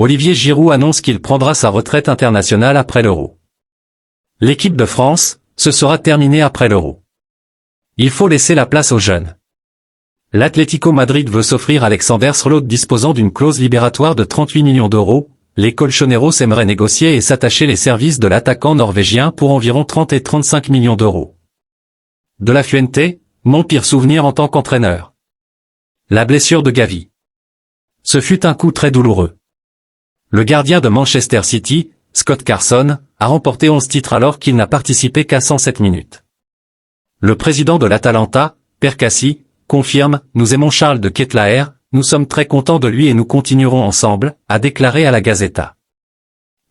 Olivier Giroud annonce qu'il prendra sa retraite internationale après l'Euro. L'équipe de France, ce sera terminé après l'Euro. Il faut laisser la place aux jeunes. L'Atlético Madrid veut s'offrir Alexander Sørloth disposant d'une clause libératoire de 38 millions d'euros. Les colchoneros aimeraient négocier et s'attacher les services de l'attaquant norvégien pour environ 30 et 35 millions d'euros. De la Fuente, mon pire souvenir en tant qu'entraîneur. La blessure de Gavi. Ce fut un coup très douloureux. Le gardien de Manchester City, Scott Carson, a remporté 11 titres alors qu'il n'a participé qu'à 107 minutes. Le président de l'Atalanta, Percassi, confirme « Nous aimons Charles de Ketelaere, nous sommes très contents de lui et nous continuerons ensemble », a déclaré à la Gazzetta.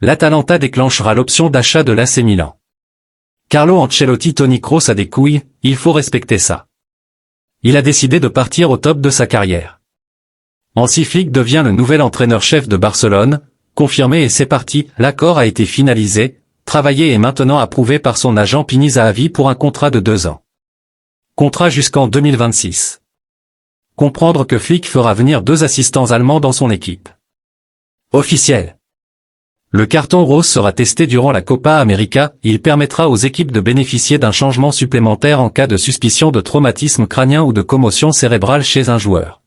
L'Atalanta déclenchera l'option d'achat de l'AC Milan. Carlo Ancelotti Toni Kroos a des couilles, il faut respecter ça. Il a décidé de partir au top de sa carrière. Hansi Flick devient le nouvel entraîneur-chef de Barcelone, confirmé et c'est parti, l'accord a été finalisé, travaillé et maintenant approuvé par son agent Pini Zahavi pour un contrat de 2 ans. Contrat jusqu'en 2026. Comprendre que Flick fera venir 2 assistants allemands dans son équipe. Officiel. Le carton rose sera testé durant la Copa América, il permettra aux équipes de bénéficier d'un changement supplémentaire en cas de suspicion de traumatisme crânien ou de commotion cérébrale chez un joueur.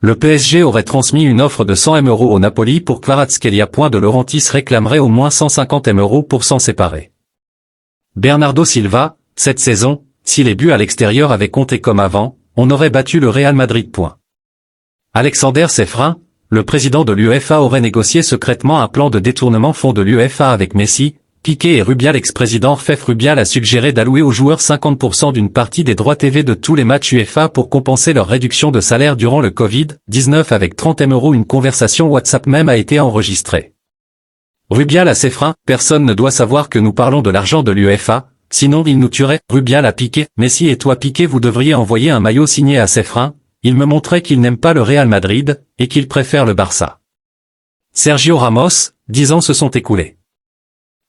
Le PSG aurait transmis une offre de 100 € au Napoli pour Kvaratskhelia. De Laurentiis réclamerait au moins 150 € pour s'en séparer. Bernardo Silva, cette saison, si les buts à l'extérieur avaient compté comme avant, on aurait battu le Real Madrid. Alexander Ceferin, le président de l'UEFA aurait négocié secrètement un plan de détournement fonds de l'UEFA avec Messi, Piqué et Rubial. L'ex-président Fef Rubial a suggéré d'allouer aux joueurs 50% d'une partie des droits TV de tous les matchs UEFA pour compenser leur réduction de salaire durant le Covid-19 avec 30 € Une conversation WhatsApp même a été enregistrée. Rubial à Ceferin, personne ne doit savoir que nous parlons de l'argent de l'UEFA, sinon il nous tuerait. Rubial a Piqué, Messi et toi Piqué vous devriez envoyer un maillot signé à Ceferin, il me montrait qu'il n'aime pas le Real Madrid, et qu'il préfère le Barça. Sergio Ramos, 10 ans se sont écoulés.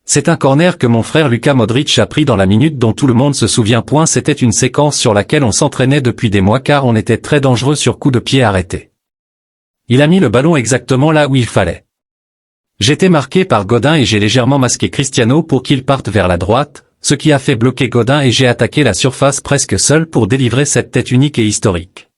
C'est un corner que mon frère Luka Modric a pris dans la minute dont tout le monde se souvient. C'était une séquence sur laquelle on s'entraînait depuis des mois car on était très dangereux sur coup de pied arrêté. Il a mis le ballon exactement là où il fallait. J'étais marqué par Godin et j'ai légèrement masqué Cristiano pour qu'il parte vers la droite, ce qui a fait bloquer Godin et j'ai attaqué la surface presque seul pour délivrer cette tête unique et historique.